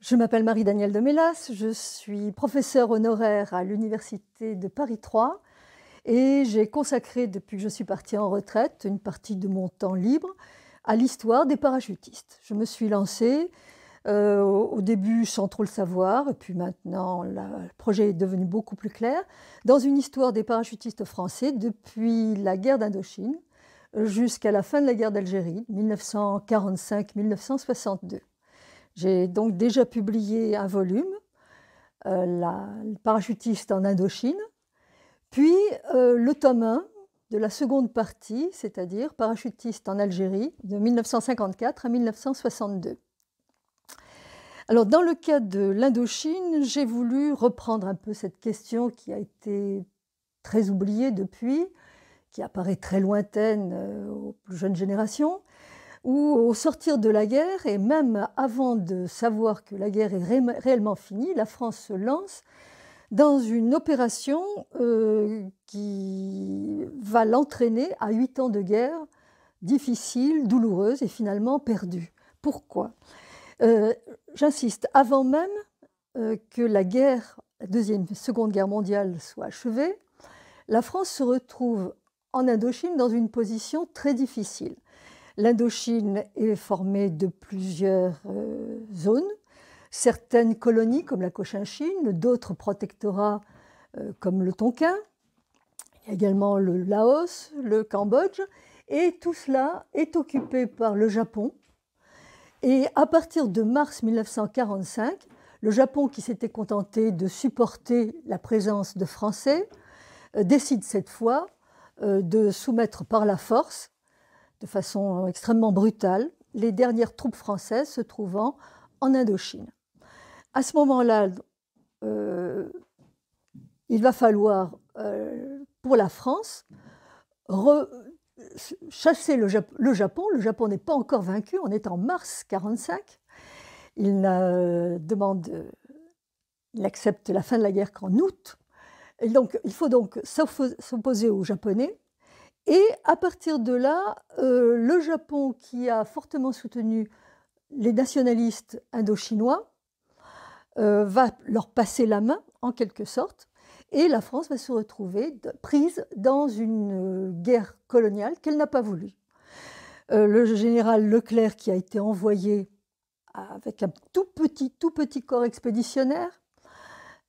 Je m'appelle Marie-Danielle de Mélas, je suis professeure honoraire à l'Université de Paris 3 et j'ai consacré, depuis que je suis partie en retraite, une partie de mon temps libre à l'histoire des parachutistes. Je me suis lancée au début sans trop le savoir, et puis maintenant le projet est devenu beaucoup plus clair, dans une histoire des parachutistes français depuis la guerre d'Indochine jusqu'à la fin de la guerre d'Algérie, 1945-1962. J'ai donc déjà publié un volume, le parachutiste en Indochine, puis le tome 1 de la seconde partie, c'est-à-dire parachutiste en Algérie, de 1954 à 1962. Alors, dans le cas de l'Indochine, j'ai voulu reprendre un peu cette question qui a été très oubliée depuis, qui apparaît très lointaine aux plus jeunes générations, où au sortir de la guerre, et même avant de savoir que la guerre est réellement finie, la France se lance dans une opération qui va l'entraîner à 8 ans de guerre difficile, douloureuse et finalement perdue. Pourquoi ? J'insiste, avant même que la Seconde Guerre mondiale soit achevée, la France se retrouve en Indochine dans une position très difficile. L'Indochine est formée de plusieurs zones, certaines colonies comme la Cochinchine, d'autres protectorats comme le Tonkin, il y a également le Laos, le Cambodge, et tout cela est occupé par le Japon. Et à partir de mars 1945, le Japon, qui s'était contenté de supporter la présence de Français, décide cette fois de soumettre par la force, de façon extrêmement brutale, les dernières troupes françaises se trouvant en Indochine. À ce moment-là, il va falloir, pour la France, chasser le Japon. Le Japon n'est pas encore vaincu, on est en mars 1945. Il accepte la fin de la guerre qu'en août. Et donc, il faut donc s'opposer aux Japonais. Et à partir de là, le Japon, qui a fortement soutenu les nationalistes indochinois, va leur passer la main, en quelque sorte, et la France va se retrouver prise dans une guerre coloniale qu'elle n'a pas voulu. Le général Leclerc, qui a été envoyé avec un tout petit corps expéditionnaire,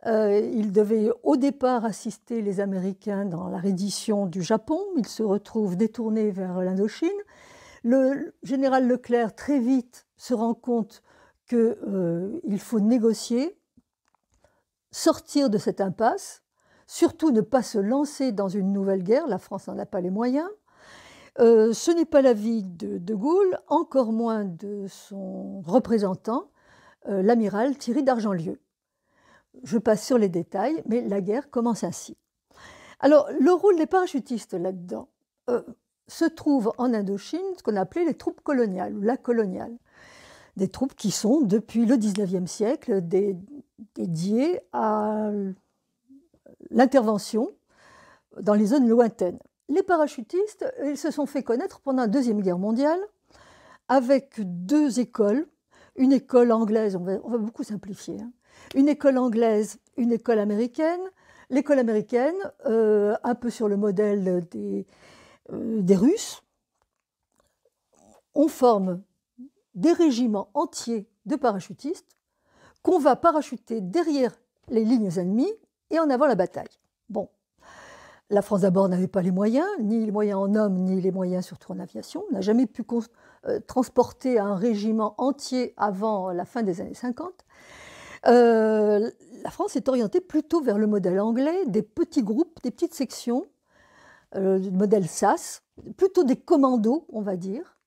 il devait au départ assister les Américains dans la reddition du Japon. Il se retrouve détourné vers l'Indochine. Le général Leclerc, très vite, se rend compte qu'il faut négocier, sortir de cette impasse, surtout ne pas se lancer dans une nouvelle guerre. La France n'en a pas les moyens. Ce n'est pas l'avis de De Gaulle, encore moins de son représentant, l'amiral Thierry d'Argentlieu. Je passe sur les détails, mais la guerre commence ainsi. Alors, le rôle des parachutistes là-dedans se trouve en Indochine, ce qu'on appelait les troupes coloniales, ou la coloniale. Des troupes qui sont, depuis le XIXe siècle, dédiées à l'intervention dans les zones lointaines. Les parachutistes, ils se sont fait connaître pendant la Deuxième Guerre mondiale avec deux écoles. Une école anglaise, on va beaucoup simplifier, hein. Une école anglaise, une école américaine. L'école américaine, un peu sur le modèle des Russes, on forme des régiments entiers de parachutistes qu'on va parachuter derrière les lignes ennemies et en avant la bataille. Bon, la France d'abord n'avait pas les moyens, ni les moyens en hommes, ni les moyens surtout en aviation. On n'a jamais pu transporter un régiment entier avant la fin des années 50. La France est orientée plutôt vers le modèle anglais, des petits groupes, des petites sections, du modèle SAS, plutôt des commandos, on va dire,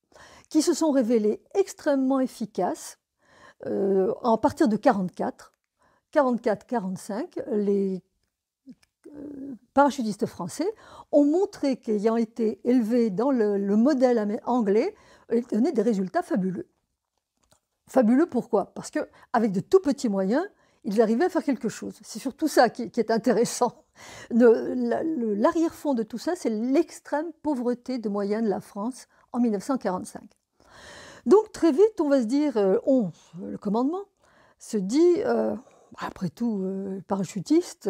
qui se sont révélés extrêmement efficaces à partir de 44-45. Les parachutistes français ont montré qu'ayant été élevés dans le modèle anglais, ils donnaient des résultats fabuleux. Fabuleux pourquoi ? Parce qu'avec de tout petits moyens, ils arrivaient à faire quelque chose. C'est surtout ça qui est intéressant. L'arrière-fond de tout ça, c'est l'extrême pauvreté de moyens de la France en 1945. Donc très vite, on va se dire, le commandement, se dit, après tout, les parachutistes,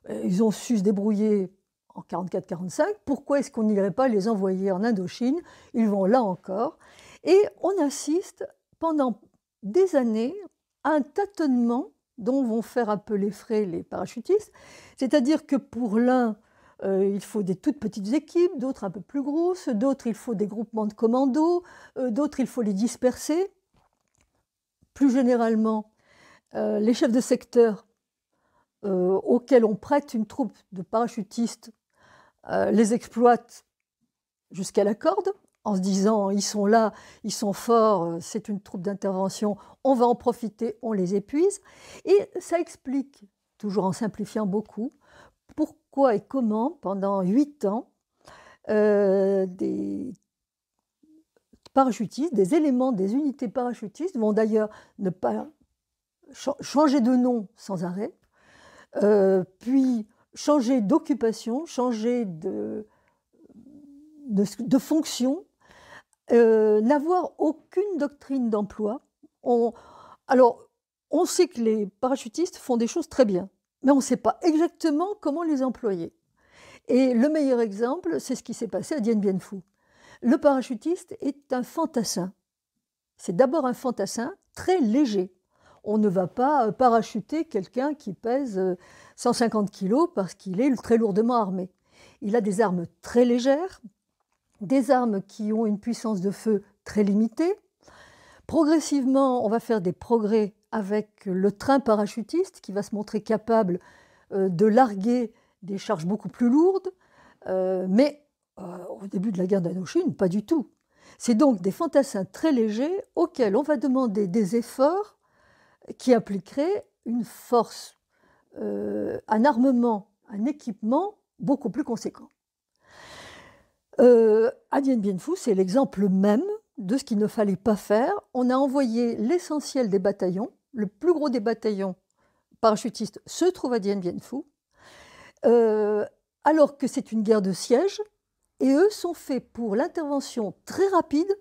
ils ont su se débrouiller en 44-45, pourquoi est-ce qu'on n'irait pas les envoyer en Indochine? Ils vont là encore. Et on assiste pendant des années à un tâtonnement dont vont faire un peu les frais les parachutistes. C'est-à-dire que pour l'un, il faut des toutes petites équipes, d'autres un peu plus grosses, d'autres il faut des groupements de commandos, d'autres il faut les disperser. Plus généralement, les chefs de secteur auxquels on prête une troupe de parachutistes les exploitent jusqu'à la corde, en se disant ils sont là, ils sont forts, c'est une troupe d'intervention, on va en profiter, on les épuise. Et ça explique, toujours en simplifiant beaucoup, pourquoi et comment, pendant 8 ans, des parachutistes, des éléments des unités parachutistes vont d'ailleurs ne pas changer de nom sans arrêt, puis changer d'occupation, changer de fonction, n'avoir aucune doctrine d'emploi. Alors, on sait que les parachutistes font des choses très bien, mais on ne sait pas exactement comment les employer. Et le meilleur exemple, c'est ce qui s'est passé à Dien Bien Phu. Le parachutiste est un fantassin. C'est d'abord un fantassin très léger. On ne va pas parachuter quelqu'un qui pèse 150 kg parce qu'il est très lourdement armé. Il a des armes très légères, des armes qui ont une puissance de feu très limitée. Progressivement, on va faire des progrès avec le train parachutiste qui va se montrer capable de larguer des charges beaucoup plus lourdes, mais au début de la guerre d'Indochine, pas du tout. C'est donc des fantassins très légers auxquels on va demander des efforts qui impliqueraient une force, un armement, un équipement beaucoup plus conséquent. À Dien Bien Phu, c'est l'exemple même de ce qu'il ne fallait pas faire. On a envoyé l'essentiel des bataillons, le plus gros des bataillons parachutistes se trouve à Dien Bien Phu, alors que c'est une guerre de siège, et eux sont faits pour l'intervention très rapide,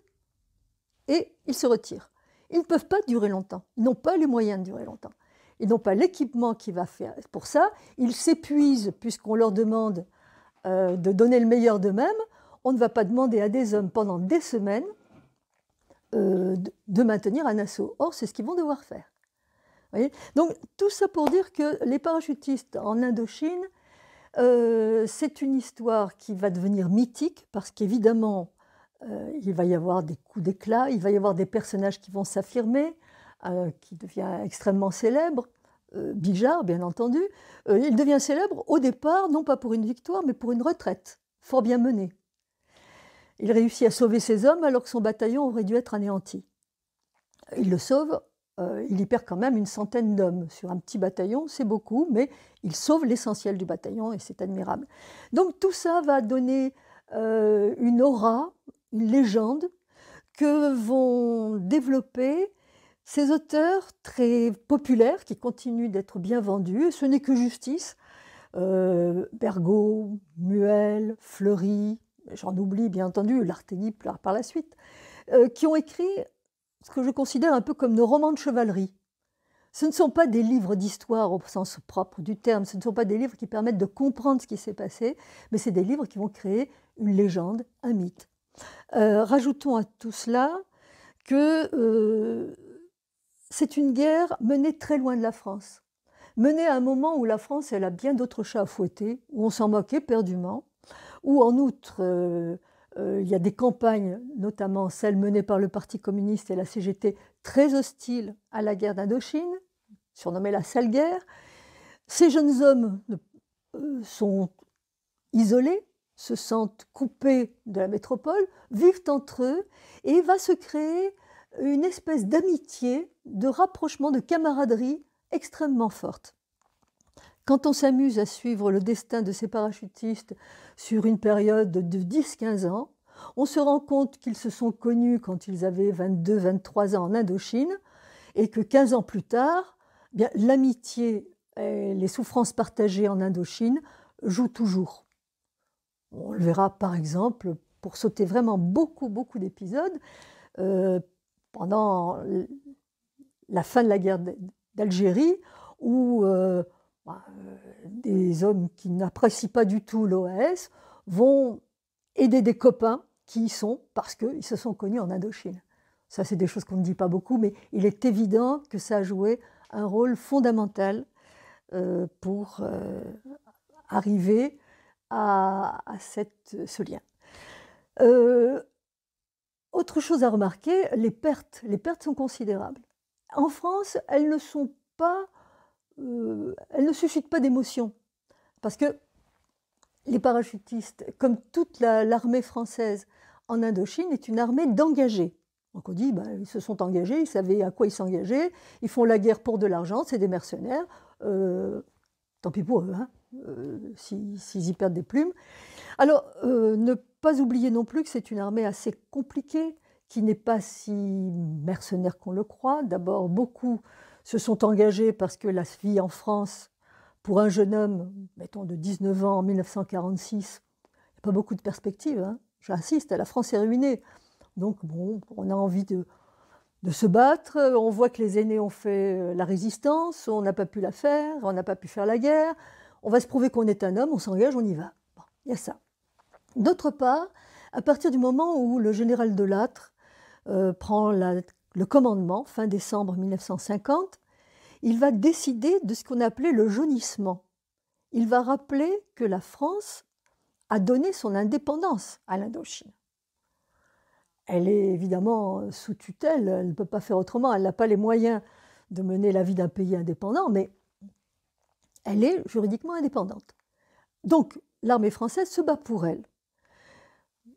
et ils se retirent. Ils ne peuvent pas durer longtemps, ils n'ont pas les moyens de durer longtemps. Ils n'ont pas l'équipement qui va faire pour ça, ils s'épuisent puisqu'on leur demande de donner le meilleur d'eux-mêmes. On ne va pas demander à des hommes pendant des semaines de maintenir un assaut. Or, c'est ce qu'ils vont devoir faire. Vous voyez ? Donc, tout ça pour dire que les parachutistes en Indochine, c'est une histoire qui va devenir mythique parce qu'évidemment, il va y avoir des coups d'éclat, il va y avoir des personnages qui vont s'affirmer, qui devient extrêmement célèbre. Bijard, bien entendu, il devient célèbre au départ, non pas pour une victoire, mais pour une retraite, fort bien menée. Il réussit à sauver ses hommes alors que son bataillon aurait dû être anéanti. Il le sauve, il y perd quand même une centaine d'hommes. Sur un petit bataillon, c'est beaucoup, mais il sauve l'essentiel du bataillon et c'est admirable. Donc tout ça va donner une aura, une légende que vont développer ces auteurs très populaires qui continuent d'être bien vendus. Ce n'est que justice. Bergaud, Muel, Fleury, j'en oublie bien entendu, Lartegui par la suite, qui ont écrit ce que je considère un peu comme nos romans de chevalerie. Ce ne sont pas des livres d'histoire au sens propre du terme, ce ne sont pas des livres qui permettent de comprendre ce qui s'est passé, mais c'est des livres qui vont créer une légende, un mythe. Rajoutons à tout cela que c'est une guerre menée très loin de la France, menée à un moment où la France elle a bien d'autres chats à fouetter, où on s'en moque éperdument, où en outre il y a des campagnes, notamment celles menées par le Parti communiste et la CGT, très hostiles à la guerre d'Indochine, surnommée la sale guerre. Ces jeunes hommes sont isolés, se sentent coupés de la métropole, vivent entre eux, et va se créer une espèce d'amitié, de rapprochement, de camaraderie extrêmement forte. Quand on s'amuse à suivre le destin de ces parachutistes sur une période de 10-15 ans, on se rend compte qu'ils se sont connus quand ils avaient 22-23 ans en Indochine et que 15 ans plus tard, bien, l'amitié et les souffrances partagées en Indochine jouent toujours. On le verra par exemple, pour sauter vraiment beaucoup d'épisodes, pendant la fin de la guerre d'Algérie, où des hommes qui n'apprécient pas du tout l'OAS vont aider des copains qui y sont parce qu'ils se sont connus en Indochine. Ça, c'est des choses qu'on ne dit pas beaucoup, mais il est évident que ça a joué un rôle fondamental pour arriver à ce lien. Autre chose à remarquer, les pertes sont considérables. En France, elles ne suscitent pas d'émotion, parce que les parachutistes, comme toute l'armée française en Indochine, est une armée d'engagés. Donc on dit, ils se sont engagés, ils savaient à quoi ils s'engageaient, ils font la guerre pour de l'argent, c'est des mercenaires, tant pis pour eux, hein, s'ils y perdent des plumes. Alors, ne pas oublier non plus que c'est une armée assez compliquée, qui n'est pas si mercenaire qu'on le croit. D'abord, beaucoup se sont engagés parce que la vie en France, pour un jeune homme, mettons de 19 ans en 1946, il n'y a pas beaucoup de perspectives. Hein. J'insiste, la France est ruinée. Donc, bon, on a envie de se battre. On voit que les aînés ont fait la résistance, on n'a pas pu la faire, on n'a pas pu faire la guerre. On va se prouver qu'on est un homme, on s'engage, on y va. Bon, il y a ça. D'autre part, à partir du moment où le général de Lattre prend le commandement, fin décembre 1950, il va décider de ce qu'on appelait le jaunissement. Il va rappeler que la France a donné son indépendance à l'Indochine. Elle est évidemment sous tutelle, elle ne peut pas faire autrement, elle n'a pas les moyens de mener la vie d'un pays indépendant, mais elle est juridiquement indépendante. Donc, l'armée française se bat pour elle.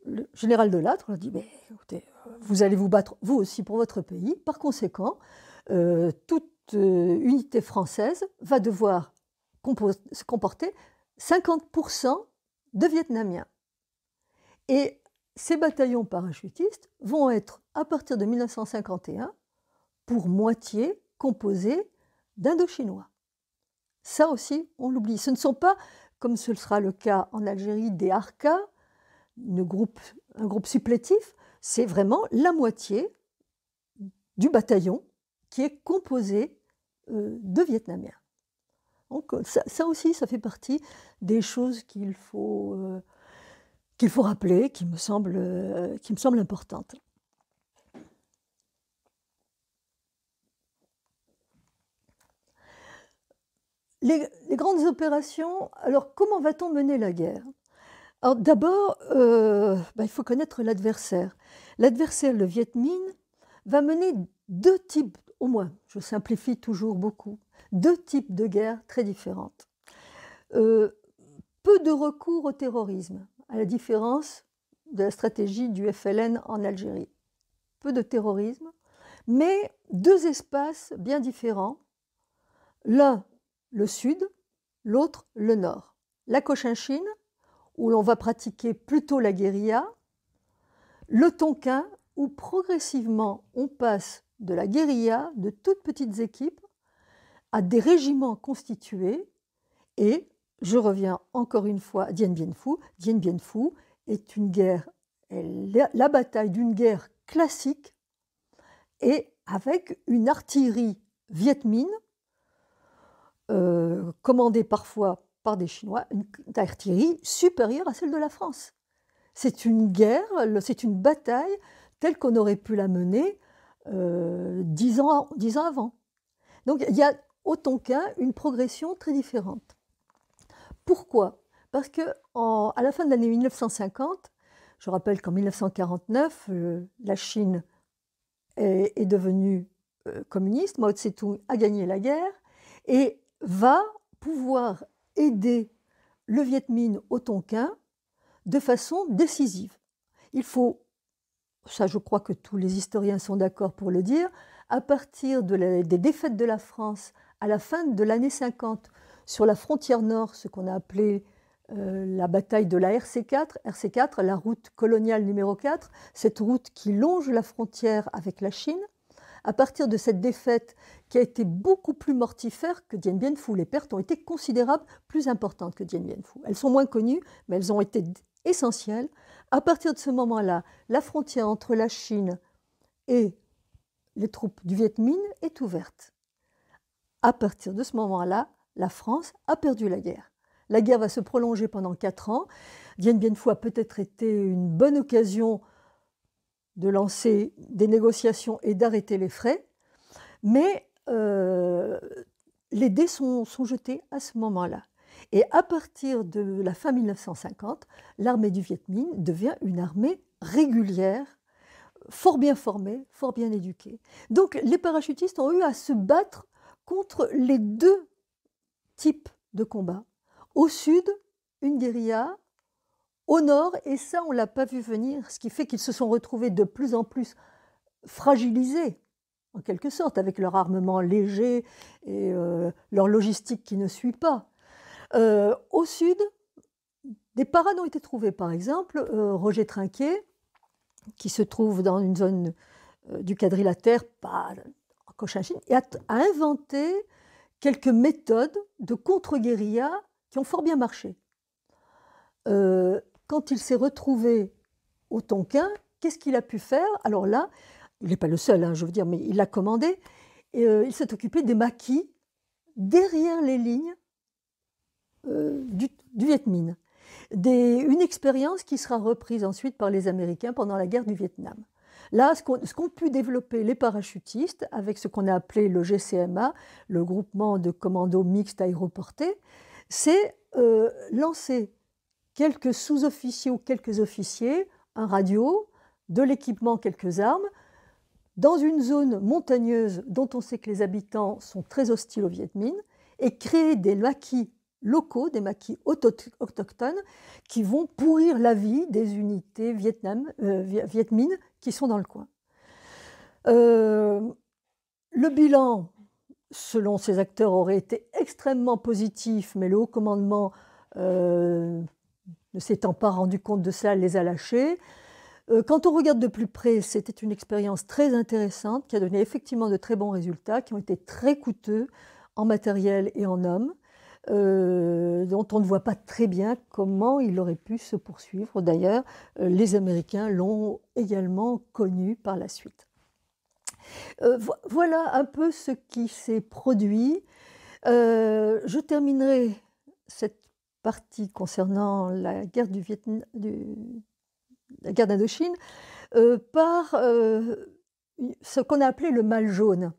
Le général de Lattre dit, écoutez, vous allez vous battre vous aussi pour votre pays, par conséquent, toute unité française va devoir se comporter 50% de Vietnamiens. Et ces bataillons parachutistes vont être, à partir de 1951, pour moitié composés d'Indochinois. Ça aussi, on l'oublie. Ce ne sont pas, comme ce sera le cas en Algérie, des harkas, un groupe supplétif, c'est vraiment la moitié du bataillon qui est composé de Vietnamiens. Donc ça aussi, ça fait partie des choses qu'il faut rappeler, qui me semblent importantes. Les grandes opérations, alors comment va-t-on mener la guerre? Alors d'abord, il faut connaître l'adversaire. L'adversaire, le Viet Minh, va mener deux types, au moins, je simplifie toujours beaucoup, deux types de guerres très différentes. Peu de recours au terrorisme, à la différence de la stratégie du FLN en Algérie. Peu de terrorisme, mais deux espaces bien différents. L'un, le sud, l'autre, le nord. La Cochinchine, où l'on va pratiquer plutôt la guérilla, le Tonkin, où progressivement on passe de la guérilla, de toutes petites équipes, à des régiments constitués, et je reviens encore une fois à Dien Bien Phu. Dien Bien Phu est une guerre, la bataille d'une guerre classique, et avec une artillerie Viet Minh, commandée parfois par des Chinois, une artillerie supérieure à celle de la France. C'est une guerre, c'est une bataille telle qu'on aurait pu la mener 10 ans avant. Donc il y a au Tonkin une progression très différente. Pourquoi? Parce qu'à la fin de l'année 1950, je rappelle qu'en 1949, la Chine est devenue communiste, Mao Tse-tung a gagné la guerre et va pouvoir aider le Viet Minh au Tonkin de façon décisive. Il faut, ça je crois que tous les historiens sont d'accord pour le dire, à partir des défaites de la France à la fin de l'année 50 sur la frontière nord, ce qu'on a appelé la bataille de la RC4, la route coloniale numéro 4, cette route qui longe la frontière avec la Chine. À partir de cette défaite qui a été beaucoup plus mortifère que Dien Bien Phu, les pertes ont été considérables, plus importantes que Dien Bien Phu. Elles sont moins connues, mais elles ont été essentielles. À partir de ce moment-là, la frontière entre la Chine et les troupes du Viet Minh est ouverte. À partir de ce moment-là, la France a perdu la guerre. La guerre va se prolonger pendant 4 ans. Dien Bien Phu a peut-être été une bonne occasion de lancer des négociations et d'arrêter les frais, mais les dés sont jetés à ce moment-là. Et à partir de la fin 1950, l'armée du Viet Minh devient une armée régulière, fort bien formée, fort bien éduquée. Donc les parachutistes ont eu à se battre contre les deux types de combats. Au sud, une guérilla, au nord, et ça on ne l'a pas vu venir, ce qui fait qu'ils se sont retrouvés de plus en plus fragilisés, en quelque sorte, avec leur armement léger et leur logistique qui ne suit pas. Au sud, des parades ont été trouvées, par exemple, Roger Trinquet, qui se trouve dans une zone du quadrilatère, pas en Cochinchine, et a inventé quelques méthodes de contre-guérilla qui ont fort bien marché. Quand il s'est retrouvé au Tonkin, qu'est-ce qu'il a pu faire? Alors là, il n'est pas le seul, hein, je veux dire, mais il l'a commandé, et il s'est occupé des maquis derrière les lignes du Viet Minh. Une expérience qui sera reprise ensuite par les Américains pendant la guerre du Vietnam. Là, ce qu'ont pu développer les parachutistes avec ce qu'on a appelé le GCMA, le groupement de commando mixte aéroporté, c'est lancer quelques sous-officiers ou quelques officiers, un radio, de l'équipement, quelques armes, dans une zone montagneuse dont on sait que les habitants sont très hostiles au Viet Minh, et créer des maquis locaux, des maquis autochtones, qui vont pourrir la vie des unités Viet Minh qui sont dans le coin. Le bilan, selon ces acteurs, aurait été extrêmement positif, mais le haut commandement, ne s'étant pas rendu compte de ça, les a lâchés. Quand on regarde de plus près, c'était une expérience très intéressante qui a donné effectivement de très bons résultats, qui ont été très coûteux en matériel et en hommes, dont on ne voit pas très bien comment il aurait pu se poursuivre. D'ailleurs, les Américains l'ont également connu par la suite. Voilà un peu ce qui s'est produit. Je terminerai cette partie concernant la guerre la guerre d'Indochine par ce qu'on a appelé le mal jaune.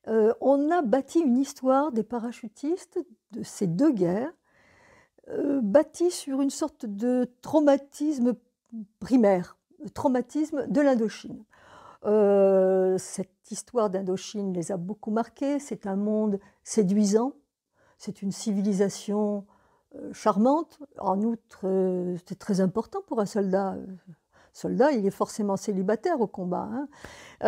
On a bâti une histoire des parachutistes de ces deux guerres, bâtie sur une sorte de traumatisme primaire, le traumatisme de l'Indochine. Cette histoire d'Indochine les a beaucoup marqués. C'est un monde séduisant, c'est une civilisation charmante. En outre, c'est très important pour un soldat. Soldat, il est forcément célibataire au combat. Hein.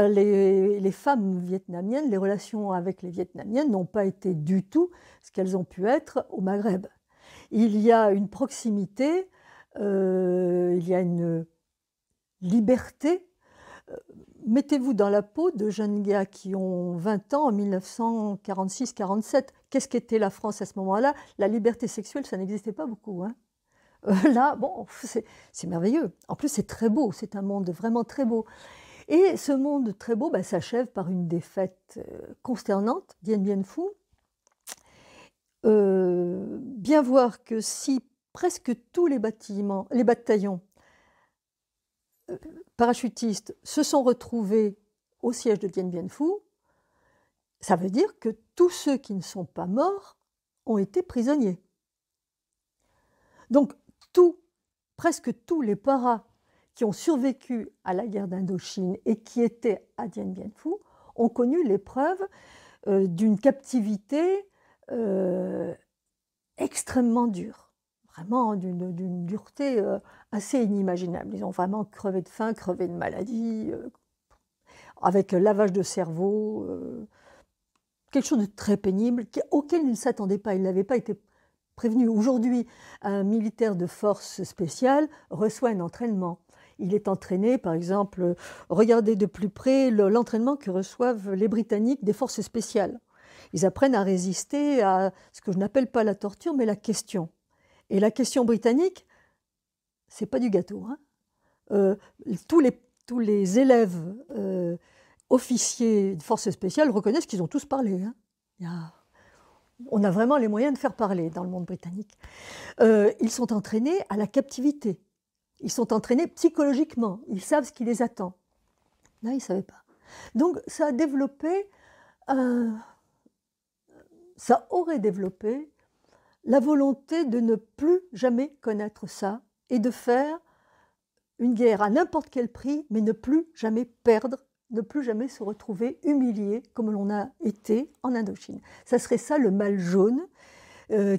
Les femmes vietnamiennes, les relations avec les Vietnamiennes n'ont pas été du tout ce qu'elles ont pu être au Maghreb. Il y a une proximité, il y a une liberté. Mettez-vous dans la peau de jeunes gars qui ont 20 ans en 1946-47. Qu'est-ce qu'était la France à ce moment-là? La liberté sexuelle, ça n'existait pas beaucoup. Hein. Là, bon, c'est merveilleux. En plus, c'est très beau, c'est un monde vraiment très beau. Et ce monde très beau s'achève par une défaite consternante, Dien Bien Phu. Bien voir que si presque tous les bataillons parachutistes se sont retrouvés au siège de Dien Bien Phu, ça veut dire que tous ceux qui ne sont pas morts ont été prisonniers. Donc, presque tous les paras qui ont survécu à la guerre d'Indochine et qui étaient à Dien Bien Phu ont connu l'épreuve d'une captivité extrêmement dure, vraiment d'une dureté assez inimaginable. Ils ont vraiment crevé de faim, crevé de maladie, avec lavage de cerveau, quelque chose de très pénible, auquel ils ne s'attendaient pas, ils n'avaient pas été prévenu. Aujourd'hui, un militaire de force spéciale reçoit un entraînement. Il est entraîné, par exemple, regardez de plus près l'entraînement que reçoivent les Britanniques des forces spéciales. Ils apprennent à résister à ce que je n'appelle pas la torture, mais la question. Et la question britannique, c'est pas du gâteau. Hein. Tous les élèves officiers de forces spéciales reconnaissent qu'ils ont tous parlé. Hein. On a vraiment les moyens de faire parler dans le monde britannique. Ils sont entraînés à la captivité. Ils sont entraînés psychologiquement. Ils savent ce qui les attend. Là, ils ne savaient pas. Donc, ça a développé, ça aurait développé la volonté de ne plus jamais connaître ça et de faire une guerre à n'importe quel prix, mais ne plus jamais perdre, ne plus jamais se retrouver humilié comme l'on a été en Indochine. Ça serait ça le mal jaune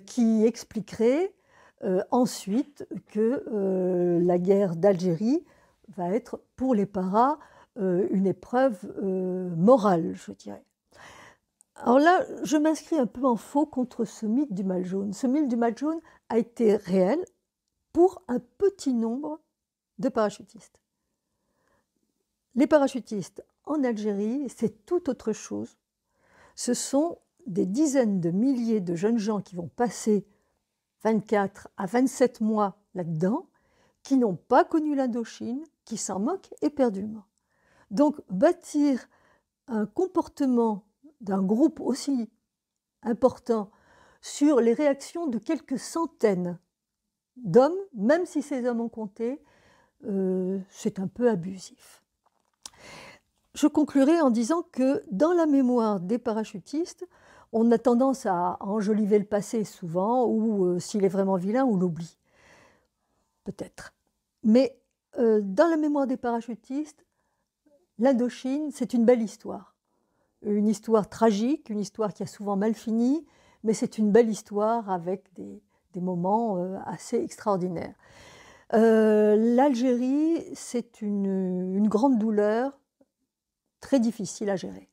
qui expliquerait ensuite que la guerre d'Algérie va être pour les paras une épreuve morale, je dirais. Alors là, je m'inscris un peu en faux contre ce mythe du mal jaune. Ce mythe du mal jaune a été réel pour un petit nombre de parachutistes. Les parachutistes en Algérie, c'est tout autre chose. Ce sont des dizaines de milliers de jeunes gens qui vont passer 24 à 27 mois là-dedans, qui n'ont pas connu l'Indochine, qui s'en moquent éperdument. Donc, bâtir un comportement d'un groupe aussi important sur les réactions de quelques centaines d'hommes, même si ces hommes ont compté, c'est un peu abusif. Je conclurai en disant que dans la mémoire des parachutistes, on a tendance à enjoliver le passé souvent, ou s'il est vraiment vilain, on l'oublie. Peut-être. Mais dans la mémoire des parachutistes, l'Indochine, c'est une belle histoire. Une histoire tragique, une histoire qui a souvent mal fini, mais c'est une belle histoire avec des moments assez extraordinaires. L'Algérie, c'est une grande douleur très difficile à gérer.